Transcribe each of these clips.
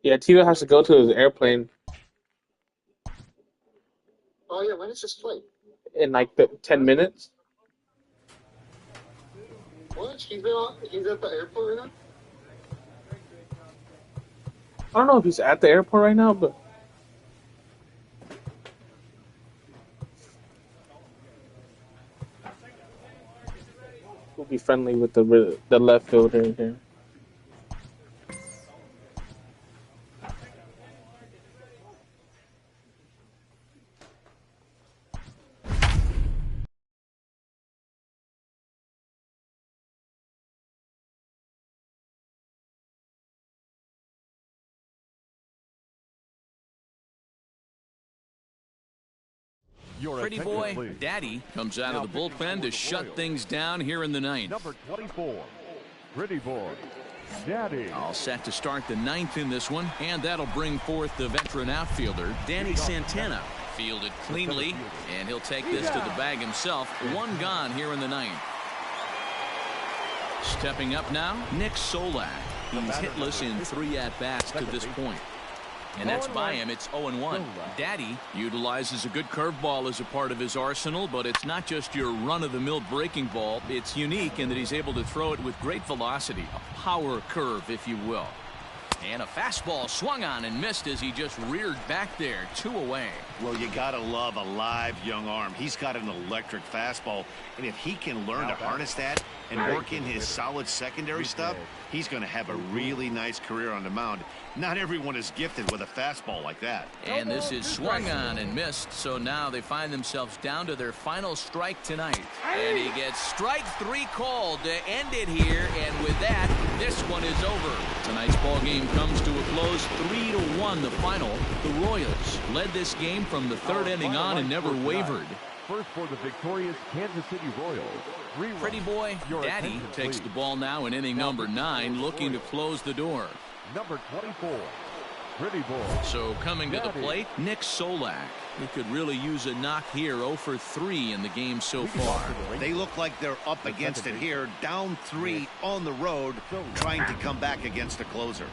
Yeah, Tito has to go to his airplane in like 10 minutes. I don't know if he's at the airport right now, but we'll be friendly with the left fielder here. Pretty boy, Daddy comes out of the bullpen to shut things down here in the ninth. Number 24, Pretty boy, Daddy. All set to start the ninth in this one, and that'll bring forth the veteran outfielder, Danny Santana. Fielded cleanly, and he'll take this to the bag himself. One gone here in the ninth. Stepping up now, Nick Solak. He's hitless in 3 at-bats to this point. And that's by him. It's 0-1. Daddy utilizes a good curveball as a part of his arsenal, but it's not just your run-of-the-mill breaking ball. It's unique in that he's able to throw it with great velocity, a power curve, if you will. And a fastball swung on and missed as he just reared back there. 2 away. Well, you gotta love a live young arm. He's got an electric fastball, and if he can learn to harness that and work in his solid secondary stuff, he's going to have a really nice career on the mound. Not everyone is gifted with a fastball like that. And this is swung on and missed, so now they find themselves down to their final strike tonight. And he gets strike 3 called to end it here, and with that, this one is over. Tonight's ball game comes to a close, 3-1 the final. The Royals led this game from the 3rd inning on and never wavered. First for the victorious Kansas City Royals. Pretty boy, Daddy takes the ball now in inning number 9, looking to close the door. Number 24, Pretty boy. So coming to the plate, Nick Solak. He could really use a knock here. 0 for 3 in the game so far. They look like they're up against it here, down 3 on the road, trying to come back against a closer.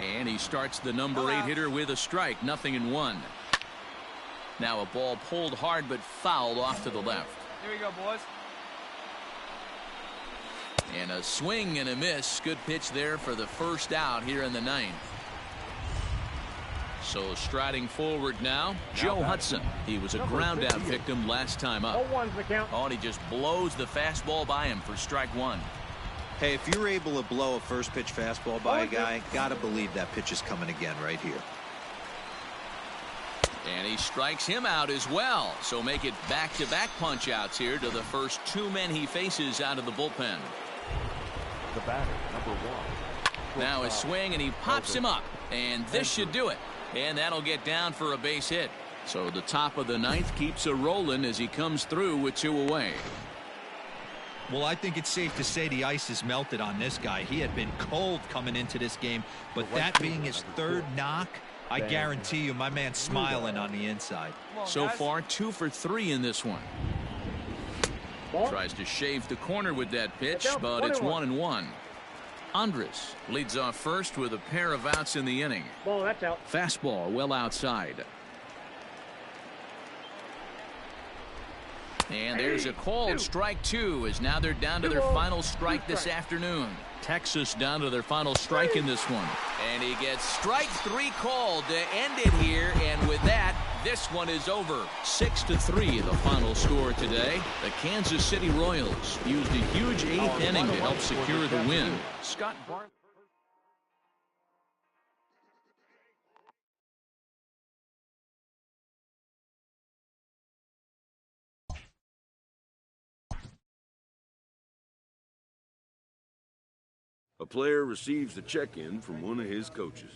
And he starts the number 8 hitter with a strike, 0-1. Now a ball pulled hard but fouled off to the left. Here we go, boys. And a swing and a miss. Good pitch there for the first out here in the 9th. So striding forward now, Joe Hudson. He was a ground out victim last time up. Oh, and he just blows the fastball by him for strike 1. Hey, if you're able to blow a first pitch fastball by a guy, gotta believe that pitch is coming again right here. And he strikes him out as well. So make it back-to-back punch-outs here to the first 2 men he faces out of the bullpen. The batter, number 1. Now a swing, and he pops him up. And this should do it. And that'll get down for a base hit. So the top of the 9th keeps a rolling as he comes through with 2 away. Well, I think it's safe to say the ice is melted on this guy. He had been cold coming into this game, but that being his 3rd knock, I guarantee you my man's smiling on the inside. So far 2 for 3 in this one. Tries to shave the corner with that pitch, but it's 1-1. Andres leads off first with a pair of outs in the inning. That's out. Fastball well outside. And there's a called strike 2 as now they're down to their final strike this afternoon. Texas down to their final strike in this one. And he gets strike 3 called to end it here, and with that, this one is over. 6-3 the final score today. The Kansas City Royals used a huge 8th inning to help secure the win. Scott Barnes. A player receives the check-in from one of his coaches.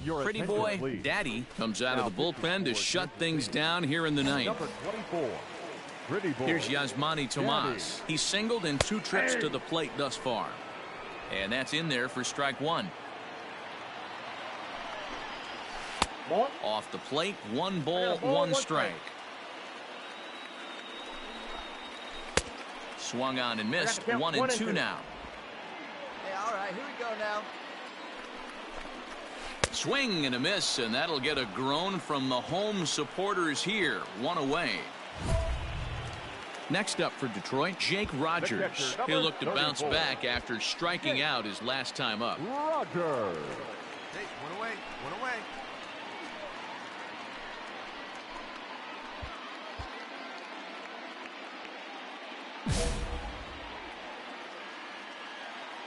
Pretty boy, Daddy comes out of the bullpen to shut things down here in the ninth. Number 24. Pretty boy. Here's Yasmani Tomas. He's singled in 2 trips to the plate thus far. And that's in there for strike 1. Ball. Off the plate, 1 ball, 1 strike. Swung on and missed. 1-2 now. Yeah, all right, here we go now. Swing and a miss, and that'll get a groan from the home supporters here. 1 away. Next up for Detroit, Jake Rogers. He'll look to bounce back after striking out his last time up. Rogers. Hey, one away, one away.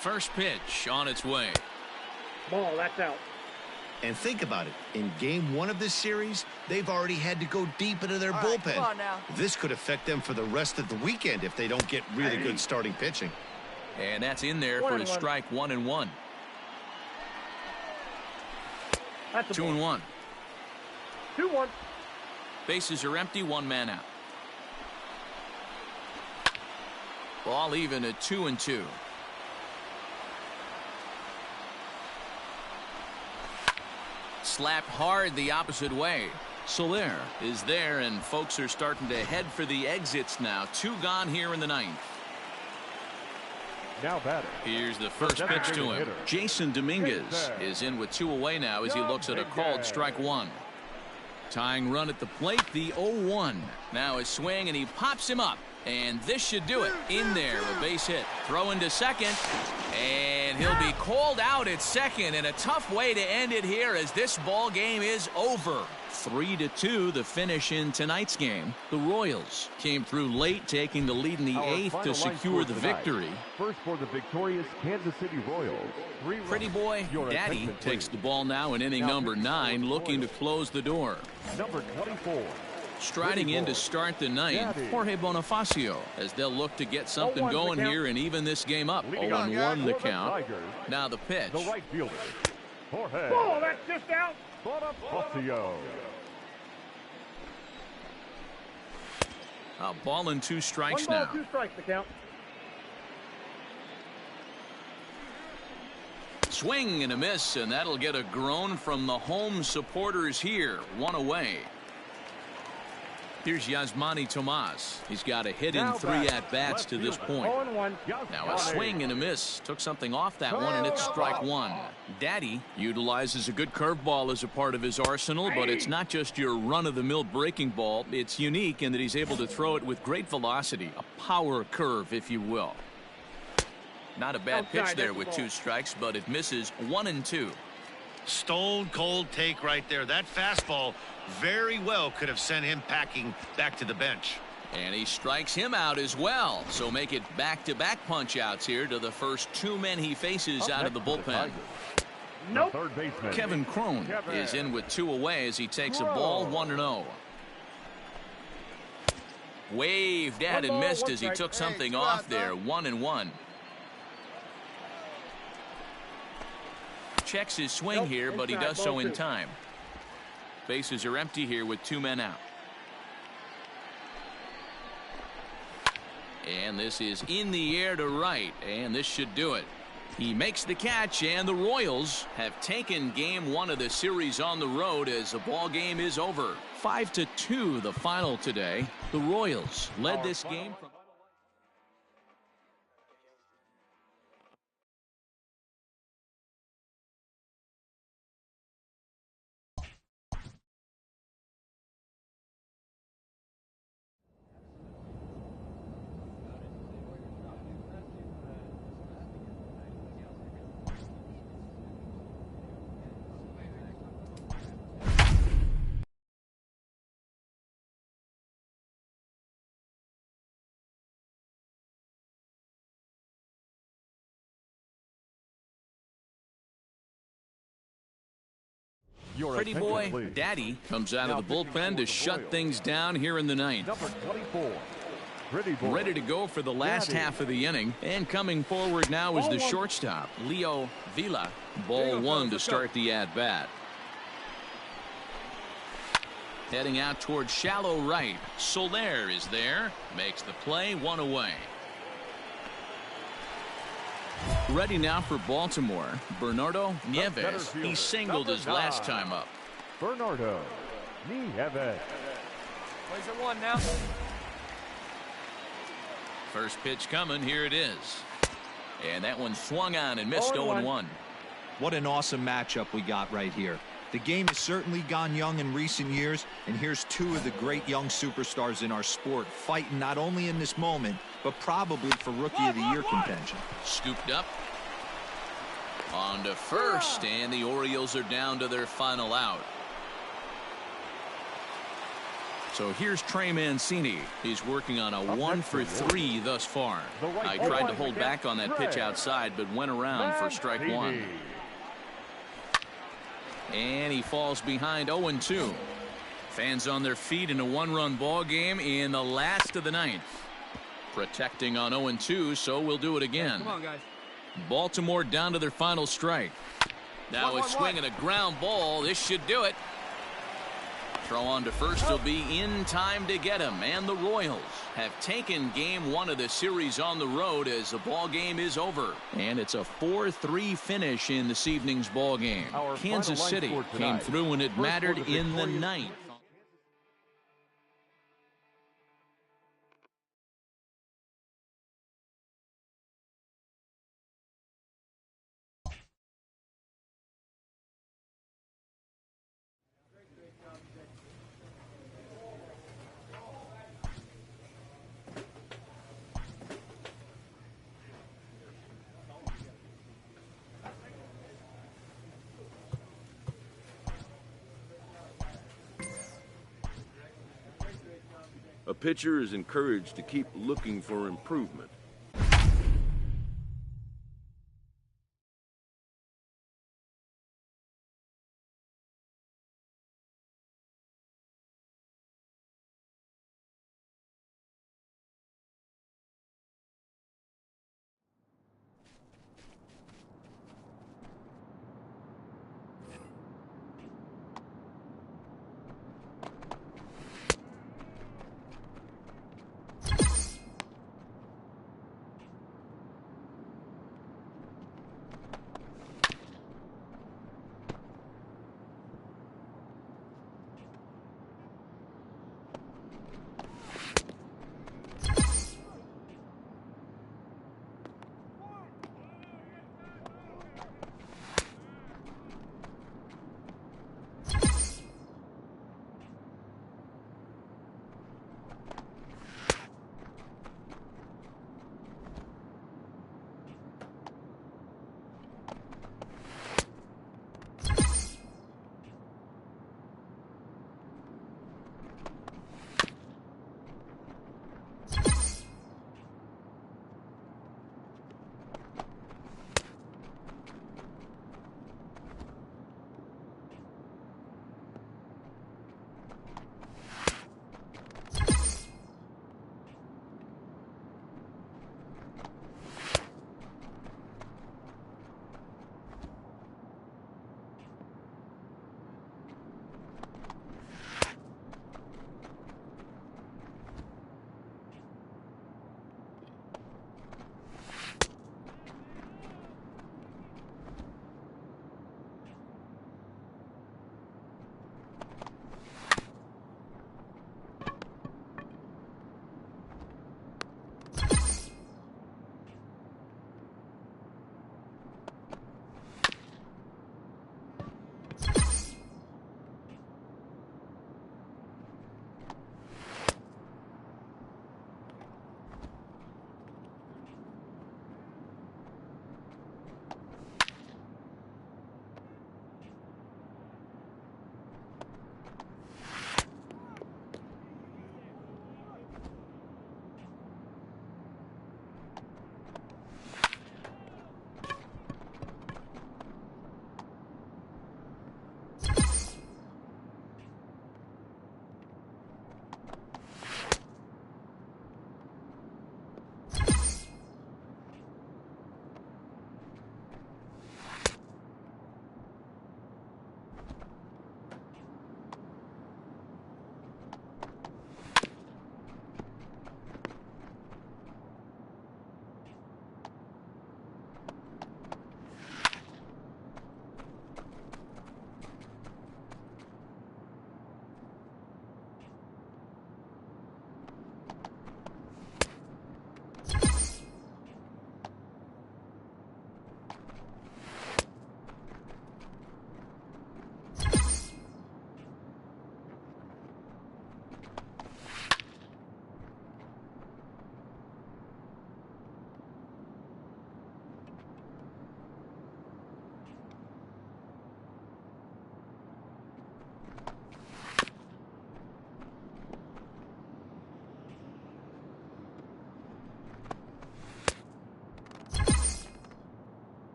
First pitch on its way. Ball, that's out. And think about it. In game 1 of this series, they've already had to go deep into their All right, bullpen. come on now. This could affect them for the rest of the weekend if they don't get really good starting pitching. And that's in there for a 1-1. strike. 1-1. That's a 2-1. 2-1. Bases are empty. 1 man out. Ball even at 2-2. Slapped hard the opposite way. Soler is there, and folks are starting to head for the exits now. 2 gone here in the ninth. Now batter. Here's the first pitch to him. Jason Dominguez is in with 2 away now as he looks at a called strike 1. Tying run at the plate, the 0-1. Now a swing, and he pops him up. And this should do it. In there, a base hit. Throw into second. And he'll be called out at second. And a tough way to end it here as this ball game is over. 3-2 the finish in tonight's game. The Royals came through late, taking the lead in the 8th to secure the victory. First for the victorious Kansas City Royals. Pretty boy, Daddy takes the ball now in inning number 9, looking to close the door. Number 24. Striding in to start the ninth, Jorge Bonifacio, as they'll look to get something going here and even this game up. 0-1 the count. Now the pitch. The right fielder, Jorge. Ball, that's just out. Bonifacio. A ball and 2 strikes 1 ball, now. 2 strikes the count. Swing and a miss, and that'll get a groan from the home supporters here. 1 away. Here's Yasmani Tomas. He's got a hit in 3 at-bats to this point. 0-1. Now a swing and a miss. Took something off that one, and it's strike 1. Daddy utilizes a good curveball as a part of his arsenal, but it's not just your run-of-the-mill breaking ball. It's unique in that he's able to throw it with great velocity, a power curve, if you will. Not a bad pitch there with 2 strikes, but it misses. 1-2. Stone cold take right there. That fastball very well could have sent him packing back to the bench. And he strikes him out as well. So make it back-to-back punch-outs here to the first 2 men he faces out of the bullpen. Nope. Third baseman. Kevin Cron is in with 2 away as he takes a ball. 1-0. Waved at and missed as he took something off there. 1-1. Checks his swing here, but he does so in time. Bases are empty here with 2 men out. And this is in the air to right, and this should do it. He makes the catch, and the Royals have taken game 1 of the series on the road as the ball game is over. 5-2 the final today. The Royals led this game from Pretty boy, Daddy comes out of the bullpen to shut things down here in the ninth. Number 24. Pretty boy. Ready to go for the last half of the inning. And coming forward now is the shortstop, Leo Vila. Ball 1 to start the at-bat. Heading out towards shallow right. Soler is there. Makes the play, 1 away. Ready now for Baltimore. Bernardo Nieves. He singled his last time up. Bernardo Nieves. Plays at 1 now. First pitch coming. Here it is. And that one swung on and missed 0-1. What an awesome matchup we got right here. The game has certainly gone young in recent years, and here's two of the great young superstars in our sport fighting not only in this moment, but probably for Rookie of the Year contention. Scooped up. On to first, and the Orioles are down to their final out. So here's Trey Mancini. He's working on a 1 for 3 thus far. I tried to hold back on that pitch outside, but went around for strike 1. And he falls behind 0-2. Fans on their feet in a 1-run ball game in the last of the 9th. Protecting on 0-2, so we'll do it again. Come on, guys. Baltimore down to their final strike. Now a swing and a ground ball. This should do it. Throw on to first will be in time to get him. And the Royals have taken game 1 of the series on the road as the ball game is over. And it's a 4-3 finish in this evening's ball game. Kansas City came through when it mattered in the 9th. A pitcher is encouraged to keep looking for improvement.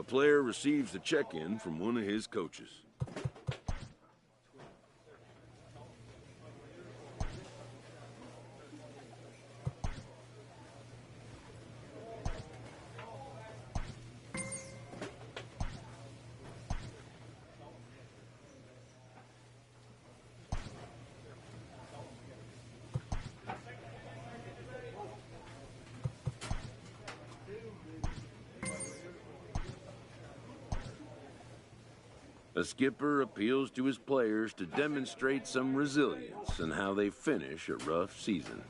A player receives the check-in from one of his coaches. A skipper appeals to his players to demonstrate some resilience in how they finish a rough season.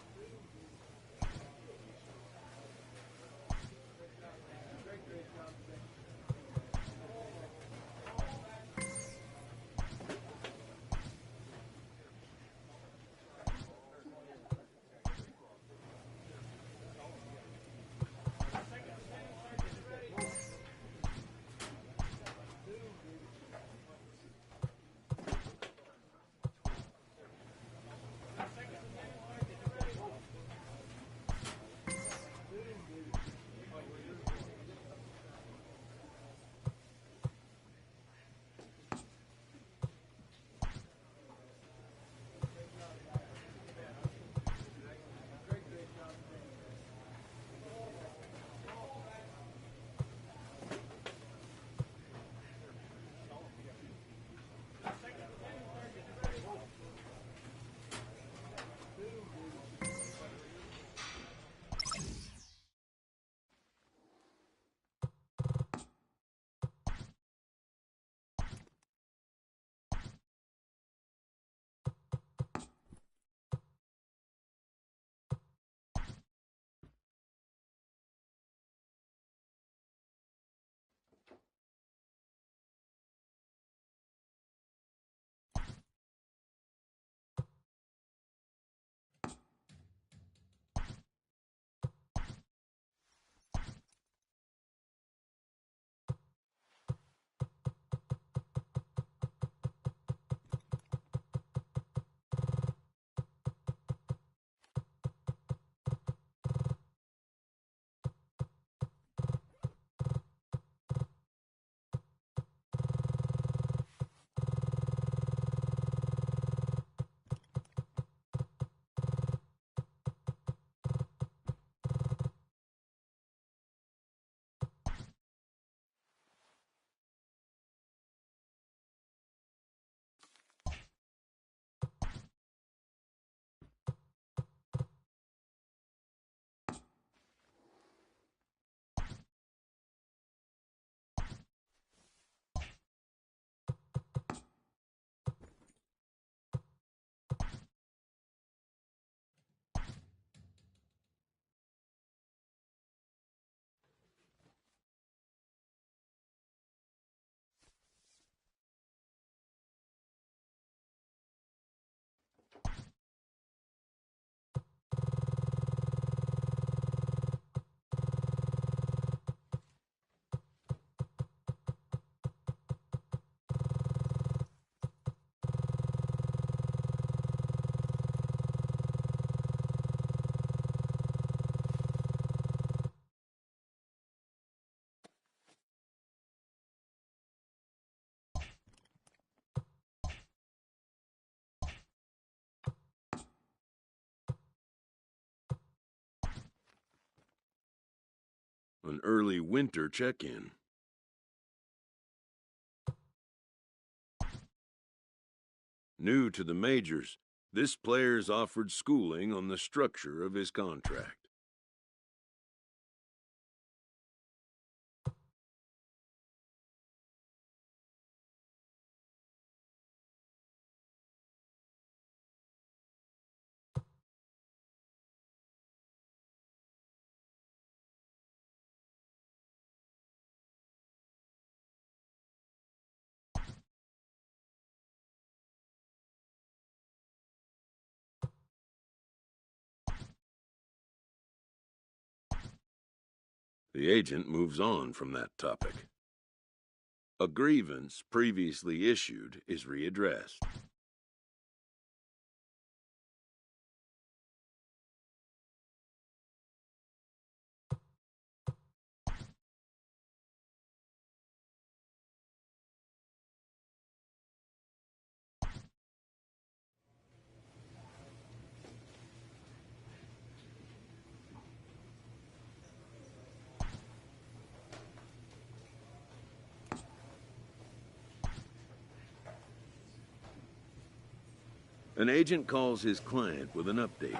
An early winter check-in. New to the majors, this player is offered schooling on the structure of his contract. The agent moves on from that topic. A grievance previously issued is readdressed. An agent calls his client with an update.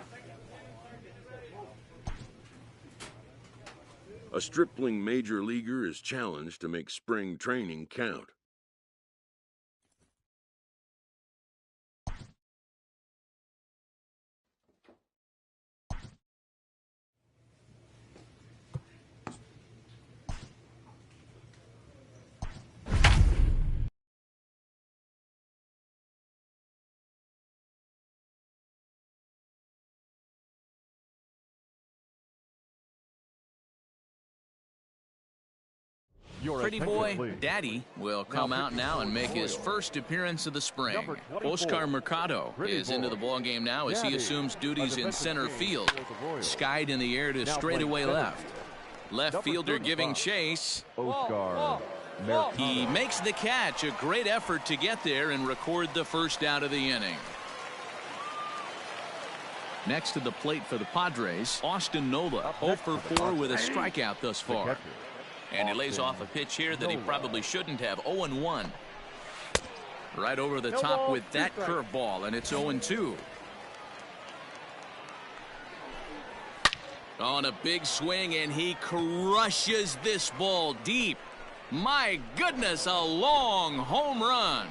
A stripling major leaguer is challenged to make spring training count. Pretty boy, Daddy, will come out now and make his first appearance of the spring. Oscar Mercado is into the ballgame now as he assumes duties in center field. Skied in the air to straightaway left. Left fielder giving chase. Oscar. He makes the catch. A great effort to get there and record the first out of the inning. Next to the plate for the Padres, Austin Nola, 0 for 4 with a strikeout thus far. And he lays off a pitch here that he probably shouldn't have. 0-1. Right over the top with that curveball, and it's 0-2. On a big swing, and he crushes this ball deep. My goodness, a long home run.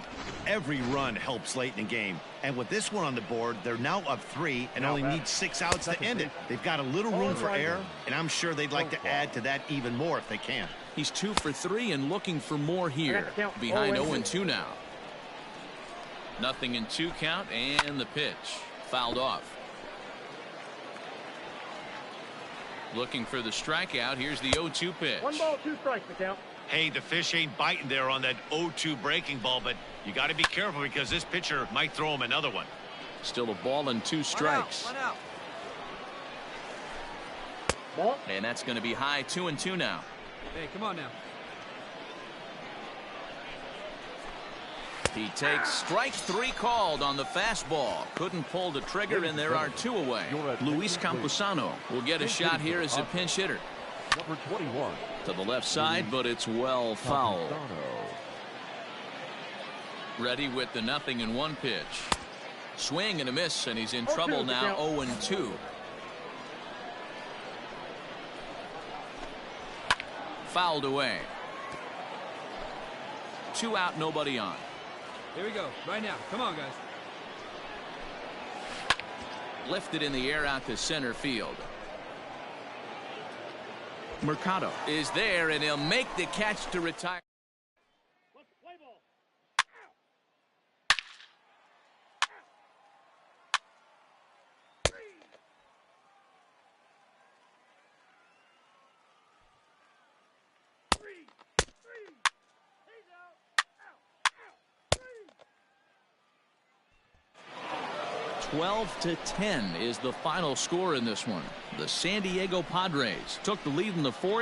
Every run helps late in the game. And with this one on the board, they're now up 3 and only need 6 outs to end it. They've got a little room for error, and I'm sure they'd like to add to that even more if they can. He's 2 for 3 and looking for more here. Behind 0-2 now. 0-2 count, and the pitch fouled off. Looking for the strikeout. Here's the 0-2 pitch. 1 ball, 2 strikes, the count. Hey, the fish ain't biting there on that 0-2 breaking ball, but you got to be careful because this pitcher might throw him another one. Still a ball and 2 strikes. One out. Ball. And that's going to be high. 2-2 now. Hey, come on now. He takes strike 3 called on the fastball. Couldn't pull the trigger, and there are 2 away. Luis Campusano will get a shot here as a pinch hitter. Number 21. To the left side, but it's well fouled. Ready with the 0-1 pitch. Swing and a miss, and he's in trouble now. 0-2. Fouled away. 2 out, nobody on. Here we go. Right now. Come on, guys. Lifted in the air out to center field. Mercado is there, and he'll make the catch to retire. Out. 12-10 is the final score in this one. The San Diego Padres took the lead in the 4th.